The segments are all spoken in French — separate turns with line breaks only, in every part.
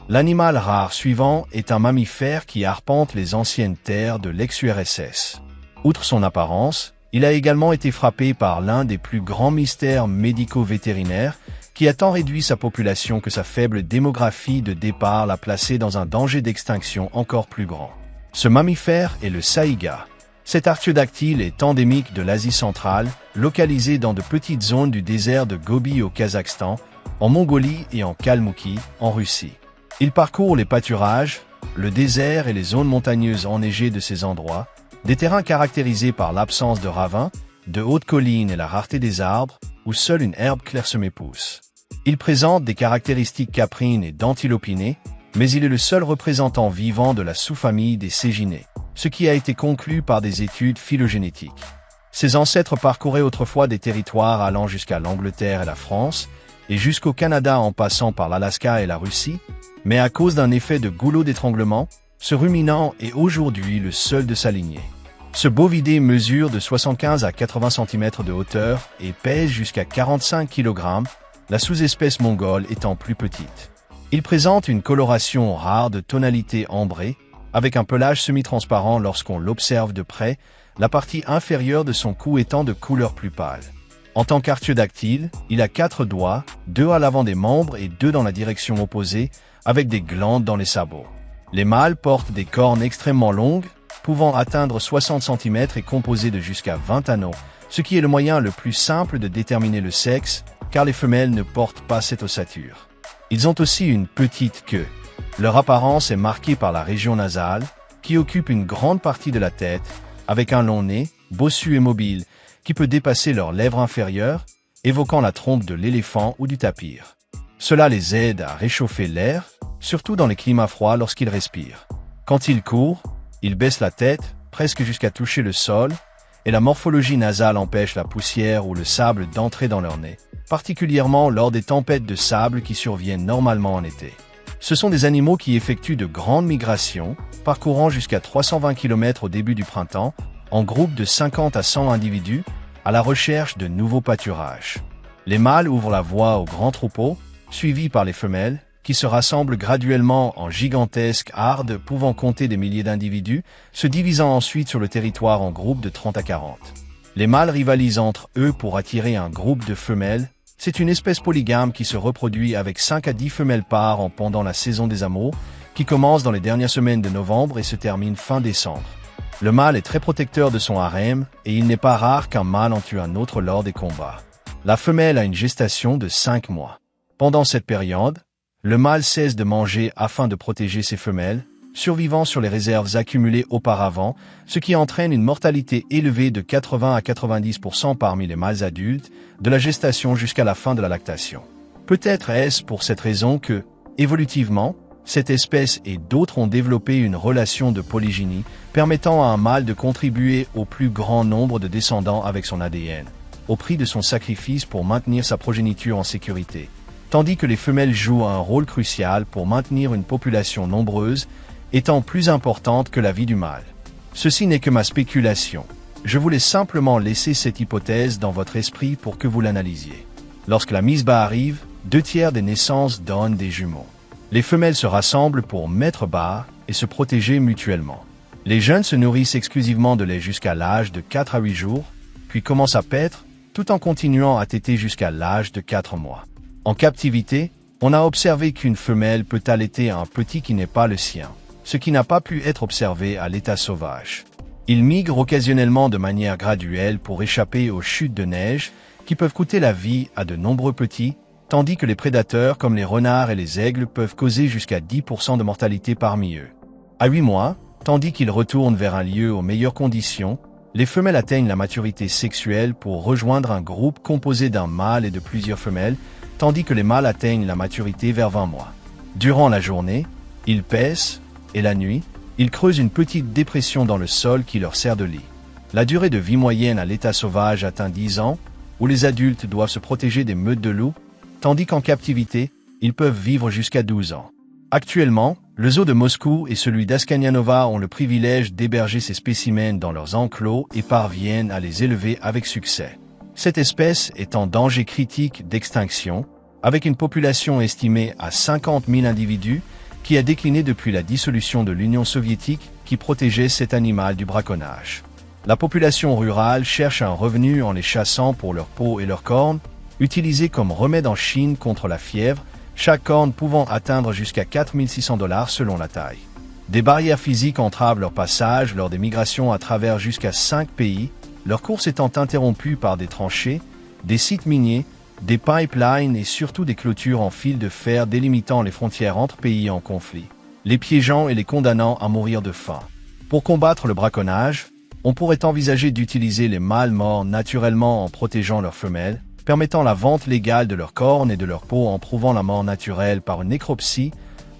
L'animal rare suivant est un mammifère qui arpente les anciennes terres de l'ex-URSS. Outre son apparence, il a également été frappé par l'un des plus grands mystères médico-vétérinaires qui a tant réduit sa population que sa faible démographie de départ l'a placé dans un danger d'extinction encore plus grand. Ce mammifère est le saïga. Cet artiodactyle est endémique de l'Asie centrale, localisé dans de petites zones du désert de Gobi au Kazakhstan, en Mongolie et en Kalmoukie, en Russie. Il parcourt les pâturages, le désert et les zones montagneuses enneigées de ces endroits, des terrains caractérisés par l'absence de ravins, de hautes collines et la rareté des arbres, où seule une herbe clairsemée pousse. Il présente des caractéristiques caprines et dantilopinées, mais il est le seul représentant vivant de la sous-famille des séginés, ce qui a été conclu par des études phylogénétiques. Ses ancêtres parcouraient autrefois des territoires allant jusqu'à l'Angleterre et la France, et jusqu'au Canada en passant par l'Alaska et la Russie, mais à cause d'un effet de goulot d'étranglement, ce ruminant est aujourd'hui le seul de sa lignée. Ce bovidé mesure de 75 à 80 cm de hauteur et pèse jusqu'à 45 kg, la sous-espèce mongole étant plus petite. Il présente une coloration rare de tonalité ambrée, avec un pelage semi-transparent lorsqu'on l'observe de près, la partie inférieure de son cou étant de couleur plus pâle. En tant qu'artiodactyle, il a 4 doigts, 2 à l'avant des membres et 2 dans la direction opposée, avec des glandes dans les sabots. Les mâles portent des cornes extrêmement longues, pouvant atteindre 60 cm et composées de jusqu'à 20 anneaux, ce qui est le moyen le plus simple de déterminer le sexe, car les femelles ne portent pas cette ossature. Ils ont aussi une petite queue. Leur apparence est marquée par la région nasale, qui occupe une grande partie de la tête, avec un long nez, bossu et mobile, qui peut dépasser leurs lèvres inférieures, évoquant la trompe de l'éléphant ou du tapir. Cela les aide à réchauffer l'air, surtout dans les climats froids lorsqu'ils respirent. Quand ils courent, ils baissent la tête, presque jusqu'à toucher le sol, et la morphologie nasale empêche la poussière ou le sable d'entrer dans leur nez, particulièrement lors des tempêtes de sable qui surviennent normalement en été. Ce sont des animaux qui effectuent de grandes migrations, parcourant jusqu'à 320 km au début du printemps, en groupes de 50 à 100 individus, à la recherche de nouveaux pâturages. Les mâles ouvrent la voie aux grands troupeaux, suivis par les femelles, qui se rassemblent graduellement en gigantesques hardes pouvant compter des milliers d'individus, se divisant ensuite sur le territoire en groupes de 30 à 40. Les mâles rivalisent entre eux pour attirer un groupe de femelles. C'est une espèce polygame qui se reproduit avec 5 à 10 femelles par an pendant la saison des amours, qui commence dans les dernières semaines de novembre et se termine fin décembre. Le mâle est très protecteur de son harem et il n'est pas rare qu'un mâle en tue un autre lors des combats. La femelle a une gestation de 5 mois. Pendant cette période, le mâle cesse de manger afin de protéger ses femelles, survivant sur les réserves accumulées auparavant, ce qui entraîne une mortalité élevée de 80 à 90% parmi les mâles adultes, de la gestation jusqu'à la fin de la lactation. Peut-être est-ce pour cette raison que, évolutivement, cette espèce et d'autres ont développé une relation de polygynie, permettant à un mâle de contribuer au plus grand nombre de descendants avec son ADN, au prix de son sacrifice pour maintenir sa progéniture en sécurité, tandis que les femelles jouent un rôle crucial pour maintenir une population nombreuse, étant plus importante que la vie du mâle. Ceci n'est que ma spéculation. Je voulais simplement laisser cette hypothèse dans votre esprit pour que vous l'analysiez. Lorsque la mise-bas arrive, 2/3 des naissances donnent des jumeaux. Les femelles se rassemblent pour mettre bas et se protéger mutuellement. Les jeunes se nourrissent exclusivement de lait jusqu'à l'âge de 4 à 8 jours, puis commencent à paître, tout en continuant à téter jusqu'à l'âge de 4 mois. En captivité, on a observé qu'une femelle peut allaiter un petit qui n'est pas le sien, ce qui n'a pas pu être observé à l'état sauvage. Ils migrent occasionnellement de manière graduelle pour échapper aux chutes de neige qui peuvent coûter la vie à de nombreux petits, tandis que les prédateurs comme les renards et les aigles peuvent causer jusqu'à 10% de mortalité parmi eux. À 8 mois, tandis qu'ils retournent vers un lieu aux meilleures conditions, les femelles atteignent la maturité sexuelle pour rejoindre un groupe composé d'un mâle et de plusieurs femelles, tandis que les mâles atteignent la maturité vers 20 mois. Durant la journée, ils paissent, et la nuit, ils creusent une petite dépression dans le sol qui leur sert de lit. La durée de vie moyenne à l'état sauvage atteint 10 ans, où les adultes doivent se protéger des meutes de loups, tandis qu'en captivité, ils peuvent vivre jusqu'à 12 ans. Actuellement, le zoo de Moscou et celui d'Askanianova ont le privilège d'héberger ces spécimens dans leurs enclos et parviennent à les élever avec succès. Cette espèce est en danger critique d'extinction, avec une population estimée à 50 000 individus qui a décliné depuis la dissolution de l'Union soviétique qui protégeait cet animal du braconnage. La population rurale cherche un revenu en les chassant pour leur peau et leurs cornes, utilisés comme remède en Chine contre la fièvre, chaque corne pouvant atteindre jusqu'à 4 600 $ selon la taille. Des barrières physiques entravent leur passage lors des migrations à travers jusqu'à 5 pays, leur course étant interrompue par des tranchées, des sites miniers, des pipelines et surtout des clôtures en fil de fer délimitant les frontières entre pays en conflit, les piégeant et les condamnant à mourir de faim. Pour combattre le braconnage, on pourrait envisager d'utiliser les mâles morts naturellement en protégeant leurs femelles, permettant la vente légale de leurs cornes et de leur peau en prouvant la mort naturelle par une nécropsie,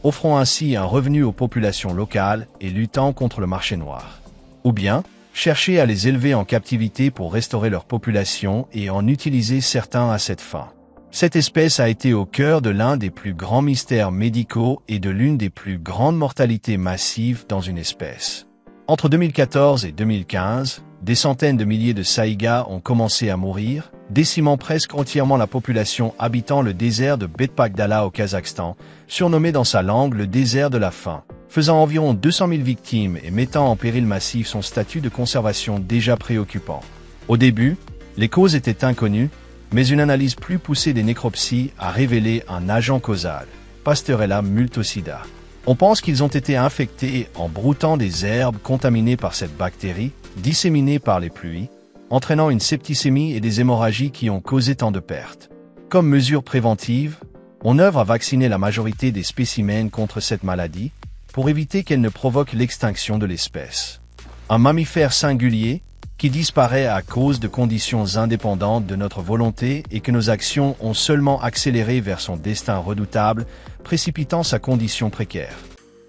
offrant ainsi un revenu aux populations locales et luttant contre le marché noir. Ou bien, chercher à les élever en captivité pour restaurer leur population et en utiliser certains à cette fin. Cette espèce a été au cœur de l'un des plus grands mystères médicaux et de l'une des plus grandes mortalités massives dans une espèce. Entre 2014 et 2015, des centaines de milliers de saïgas ont commencé à mourir, décimant presque entièrement la population habitant le désert de Betpakdala au Kazakhstan, surnommé dans sa langue le désert de la faim, faisant environ 200 000 victimes et mettant en péril massif son statut de conservation déjà préoccupant. Au début, les causes étaient inconnues, mais une analyse plus poussée des nécropsies a révélé un agent causal, Pasteurella multocida. On pense qu'ils ont été infectés en broutant des herbes contaminées par cette bactérie, disséminée par les pluies, entraînant une septicémie et des hémorragies qui ont causé tant de pertes. Comme mesure préventive, on œuvre à vacciner la majorité des spécimens contre cette maladie, pour éviter qu'elle ne provoque l'extinction de l'espèce. Un mammifère singulier, qui disparaît à cause de conditions indépendantes de notre volonté et que nos actions ont seulement accéléré vers son destin redoutable, précipitant sa condition précaire.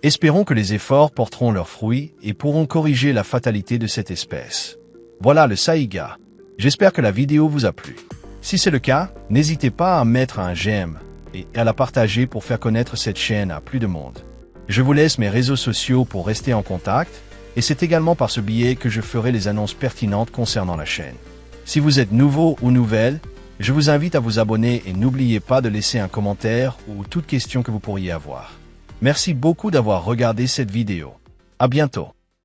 Espérons que les efforts porteront leurs fruits et pourront corriger la fatalité de cette espèce. Voilà le saïga. J'espère que la vidéo vous a plu. Si c'est le cas, n'hésitez pas à mettre un j'aime et à la partager pour faire connaître cette chaîne à plus de monde. Je vous laisse mes réseaux sociaux pour rester en contact, et c'est également par ce biais que je ferai les annonces pertinentes concernant la chaîne. Si vous êtes nouveau ou nouvelle, je vous invite à vous abonner et n'oubliez pas de laisser un commentaire ou toute question que vous pourriez avoir. Merci beaucoup d'avoir regardé cette vidéo. À bientôt.